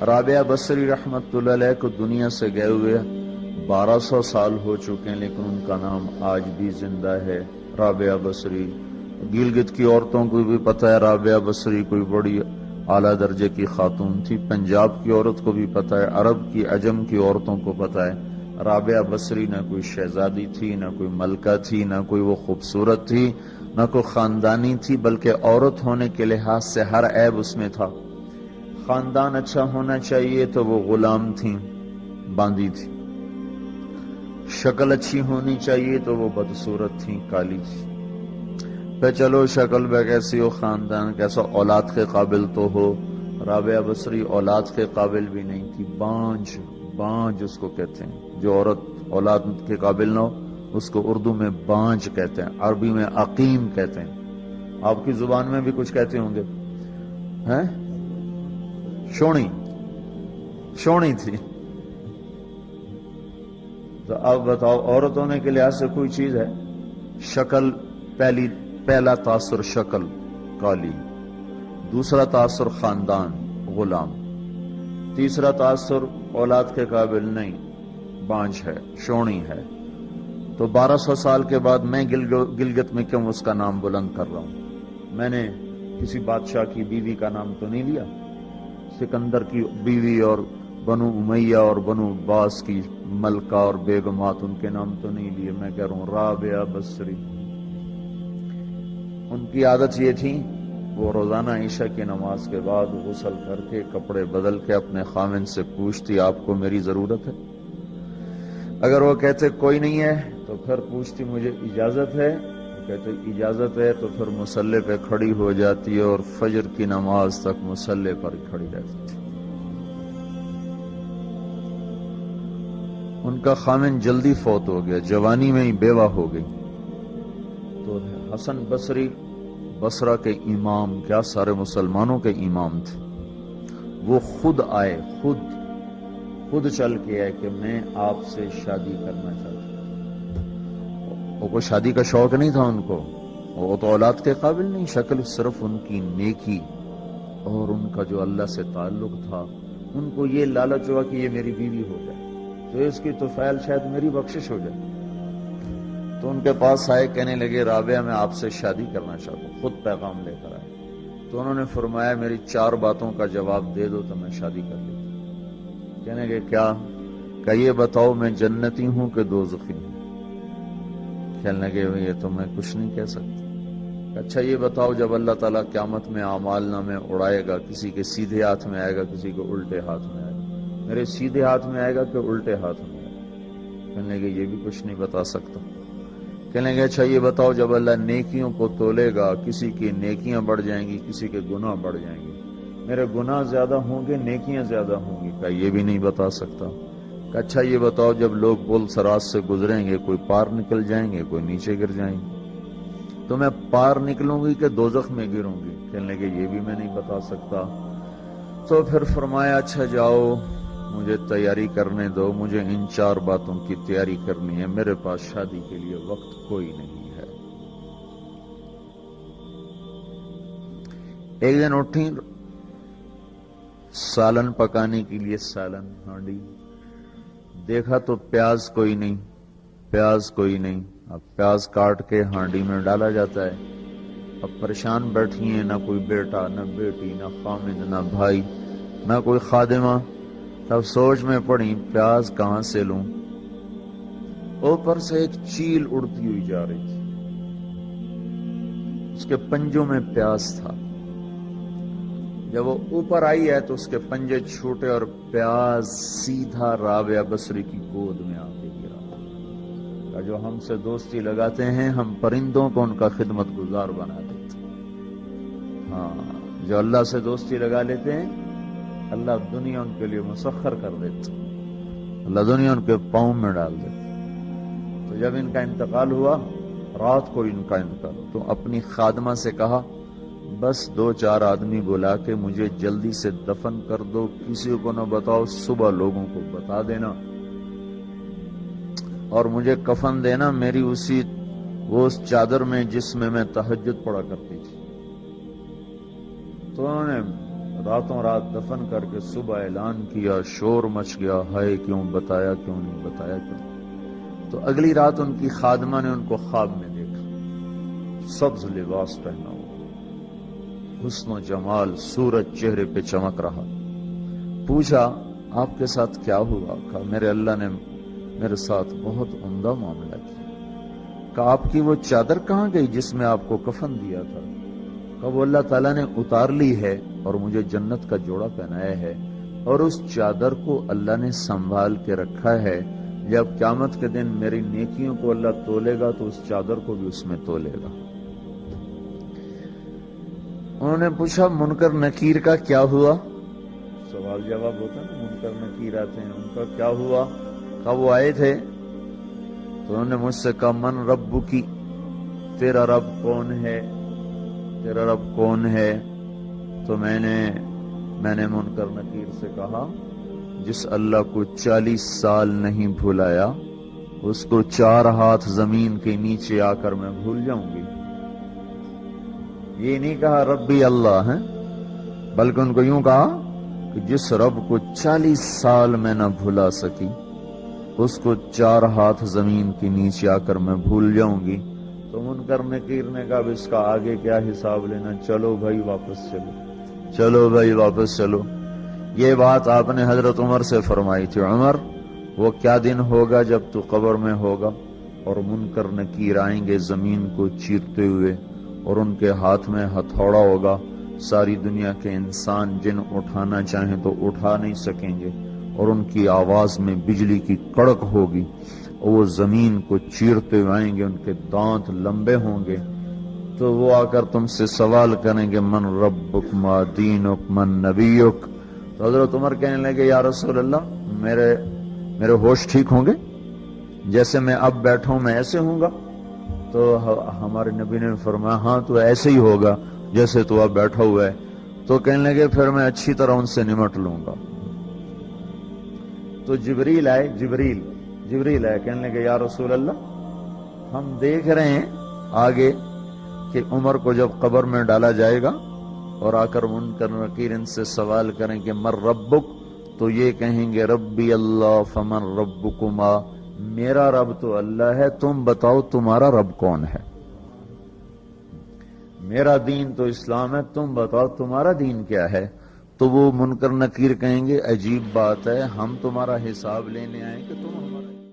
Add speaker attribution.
Speaker 1: رابعہ بصری رحمت اللہ علیہ کو دنیا سے گئے ہوئے 1200 سال ہو چکے ہیں، لیکن ان کا نام آج بھی زندہ ہے، رابعہ بصری۔ گلگت کی عورتوں کو بھی پتہ ہے رابعہ بصری کوئی بڑی اعلیٰ درجے کی خاتون تھی، پنجاب کی عورت کو بھی پتہ ہے، عرب کی عجم کی عورتوں کو پتہ ہے رابعہ بصری نہ کوئی شہزادی تھی، نہ کوئی ملکہ تھی، نہ کوئی وہ خوبصورت تھی، نہ کوئی خاندانی تھی، بلکہ عورت ہونے کے لحاظ سے ہر عیب اس میں تھا۔ خاندان اچھا ہونا چاہیے تو وہ غلام تھیں، باندی تھی۔ شکل اچھی ہونی چاہیے تو وہ بدصورت تھیں، کالی تھی۔ پہ چلو شکل بے کیسی ہو، خاندان کیسا، اولاد کے قابل تو ہو۔ رابعہ بصری اولاد کے قابل بھی نہیں تھی، بانج اس کو کہتے ہیں، جو عورت اولاد کے قابل نہ ہو اس کو اردو میں بانج کہتے ہیں، عربی میں عقیم کہتے ہیں۔ آپ کی زبان میں بھی کچھ کہتے ہوں گے، ہیں؟ شونی تھی۔ تو اب بتاؤ، عورت ہونے کے لحاظ سے کوئی چیز ہے؟ شکل، پہلا تاثر شکل کالی، دوسرا تاثر خاندان غلام، تیسرا تاثر اولاد کے قابل نہیں، بانج ہے، شونی ہے۔ تو 1200 سال کے بعد میں گلگت میں کیوں اس کا نام بلند کر رہا ہوں؟ میں نے کسی بادشاہ کی بیوی کا نام تو نہیں لیا، سکندر کی بیوی اور بنو امیہ اور بنو عباس کی ملکہ اور بیگمات، ان کے نام تو نہیں لیے۔ میں کہہ رہا ہوں رابعہ بصری، ان کی عادت یہ تھی، وہ روزانہ عشاء کی نماز کے بعد غسل کر کے کپڑے بدل کے اپنے خاوند سے پوچھتی آپ کو میری ضرورت ہے؟ اگر وہ کہتے کوئی نہیں ہے تو پھر پوچھتی مجھے اجازت ہے؟ وہ کہتے اجازت ہے تو پھر مصلی پہ کھڑی ہو جاتی ہے اور فجر کی نماز تک مصلی پر کھڑی رہتی تھی۔ ان کا خاوند جلدی فوت ہو گیا، جوانی میں ہی بیوہ ہو گئی۔ تو حسن بصری بصرہ کے امام، کیا سارے مسلمانوں کے امام تھے، وہ خود آئے، خود چل کے آئے کہ میں آپ سے شادی کرنا چاہتا ہوں۔ وہ کوئی شادی کا شوق نہیں تھا ان کو، وہ تو اولاد کے قابل نہیں، شکل صرف ان کی نیکی اور ان کا جو اللہ سے تعلق تھا، ان کو یہ لالچ ہوا کہ یہ میری بیوی ہو جائے تو اس کی طفیل شاید میری بخشش ہو جائے۔ تو ان کے پاس آئے، کہنے لگے رابعہ میں آپ سے شادی کرنا چاہتا ہوں، خود پیغام لے کر آئے۔ تو انہوں نے فرمایا میری 4 باتوں کا جواب دے دو تو میں شادی کر لیتا ہوں۔ کہنے لگے کیا؟ کہ یہ بتاؤ میں جنتی ہوں کہ دوزخی ہوں؟ کہنے لگے یہ تو میں کچھ نہیں کہہ سکتا۔ اچھا یہ بتاؤ جب اللہ تعالیٰ قیامت میں اعمال نامے اڑائے گا، کسی کے سیدھے ہاتھ میں آئے گا، کسی کے الٹے ہاتھ میں آئے گا، میرے سیدھے ہاتھ میں آئے گا کہ الٹے ہاتھ میں آئے گا؟ کہنے لگے یہ بھی کچھ نہیں بتا سکتا۔ کہنے لگے اچھا یہ بتاؤ جب اللہ نیکیوں کو تولے گا، کسی کی نیکیاں بڑھ جائیں گی، کسی کے گناہ بڑھ جائیں گے، میرے گناہ زیادہ ہوں گے، نیکیاں زیادہ ہوں گی؟ کہ یہ بھی نہیں بتا سکتا۔ کہ اچھا یہ بتاؤ جب لوگ پل صراط سے گزریں گے، کوئی پار نکل جائیں گے، کوئی نیچے گر جائیں گے، تو میں پار نکلوں گی کہ دوزخ میں گروں گی؟ کہنے لگے یہ بھی میں نہیں بتا سکتا۔ تو پھر فرمایا اچھا جاؤ مجھے تیاری کرنے دو، مجھے ان 4 باتوں کی تیاری کرنی ہے، میرے پاس شادی کے لیے وقت کوئی نہیں ہے۔ ایک دن اٹھی، سالن پکانے کے لیے سالن ہانڈی، دیکھا تو پیاز کوئی نہیں، اب پیاز کاٹ کے ہانڈی میں ڈالا جاتا ہے۔ اب پریشان بیٹھی ہیں، نہ کوئی بیٹا، نہ بیٹی، نہ خامد، نہ بھائی، نہ کوئی خادمہ۔ تب سوچ میں پڑی پیاز کہاں سے لوں؟ اوپر سے ایک چیل اڑتی ہوئی جا رہی تھی، اس کے پنجوں میں پیاز تھا۔ جب وہ اوپر آئی ہے تو اس کے پنجے چھوٹے اور پیاز سیدھا رابعہ بصری کی گود میں آ کے گرا۔ جو ہم سے دوستی لگاتے ہیں ہم پرندوں کو ان کا خدمت گزار بنا دیتے ہیں۔ ہاں، جو اللہ سے دوستی لگا لیتے ہیں اللہ دنیا ان کے لیے مسخر کر دیتا، اللہ دنیا ان کے پاؤں میں ڈال دیتا۔ تو جب ان کا انتقال ہوا، رات کو ان کا انتقال، تو اپنی خادمہ سے کہا بس 2-4 آدمی بلا کے مجھے جلدی سے دفن کر دو، کسی کو نہ بتاؤ، صبح لوگوں کو بتا دینا، اور مجھے کفن دینا میری اس چادر میں جس میں میں تہجد پڑھا کرتی تھی۔ تو انہوں نے راتوں رات دفن کر کے صبح اعلان کیا، شور مچ گیا، ہائے کیوں بتایا، کیوں نہیں بتایا، کیوں؟ تو اگلی رات ان کی خادمہ نے ان کو خواب میں دیکھا، سبز لباس پہنا ہوا، حسن و جمال، سورج چہرے پہ چمک رہا۔ پوچھا آپ کے ساتھ کیا ہوا؟ کہا میرے اللہ نے میرے ساتھ بہت عمدہ معاملہ کیا۔ کہا آپ کی وہ چادر کہاں گئی جس میں آپ کو کفن دیا تھا؟ کہا وہ اللہ تعالیٰ نے اتار لی ہے اور مجھے جنت کا جوڑا پہنایا ہے، اور اس چادر کو اللہ نے سنبھال کے رکھا ہے، جب قیامت کے دن میری نیکیوں کو اللہ تولے گا تو اس چادر کو بھی اس میں تولے گا۔ انہوں نے پوچھا منکر نکیر کا کیا ہوا؟ سوال جواب ہوتا ہے نا، منکر نکیر آتے ہیں، ان کا کیا ہوا؟ کہا وہ آئے تھے تو انہوں نے مجھ سے کہا من رب کی، تیرا رب کون ہے، تیرا رب کون ہے؟ تو میں نے منکر نکیر سے کہا جس اللہ کو 40 سال نہیں بھلایا اس کو 4 ہاتھ زمین کے نیچے آ کر میں بھول جاؤں گی۔ یہ نہیں کہا ربی اللہ ہے، بلکہ ان کو یوں کہا کہ جس رب کو 40 سال میں نہ بھلا سکی اس کو 4 ہاتھ زمین کے نیچے آ کر میں بھول جاؤں گی۔ تو منکر نکیر نے کہا اب اس کا آگے کیا حساب لینا، چلو بھائی واپس چلو، چلو بھائی واپس چلو۔ یہ بات آپ نے حضرت عمر سے فرمائی تھی، عمر وہ کیا دن ہوگا جب تو قبر میں ہوگا اور منکر نکیر آئیں گے زمین کو چیرتے ہوئے، اور ان کے ہاتھ میں ہتھوڑا ہوگا، ساری دنیا کے انسان جن اٹھانا چاہیں تو اٹھا نہیں سکیں گے، اور ان کی آواز میں بجلی کی کڑک ہوگی، اور وہ زمین کو چیرتے ہوئے آئیں گے، ان کے دانت لمبے ہوں گے، تو وہ آ کر تم سے سوال کریں گے من ربک ما دینک من نبیک۔ تو حضرت عمر کہنے لگے یا رسول اللہ میرے ہوش ٹھیک ہوں گے؟ جیسے میں اب بیٹھا ہوں میں ایسے ہوں گا؟ تو ہمارے نبی نے فرمایا ہاں تو ایسے ہی ہوگا جیسے تو اب بیٹھا ہوا ہے۔ تو کہنے لگے پھر میں اچھی طرح ان سے نمٹ لوں گا۔ تو جبریل آئے، کہنے لگے یا رسول اللہ ہم دیکھ رہے ہیں آگے کہ عمر کو جب قبر میں ڈالا جائے گا اور آ کر منکر نکیر ان سے سوال کریں کہ من ربک، تو یہ کہیں گے ربی اللہ فمن ربکما، میرا رب تو اللہ ہے، تم بتاؤ تمہارا رب کون ہے؟ میرا دین تو اسلام ہے، تم بتاؤ تمہارا دین کیا ہے؟ تو وہ منکر نکیر کہیں گے عجیب بات ہے، ہم تمہارا حساب لینے آئے کہ تم ہمارا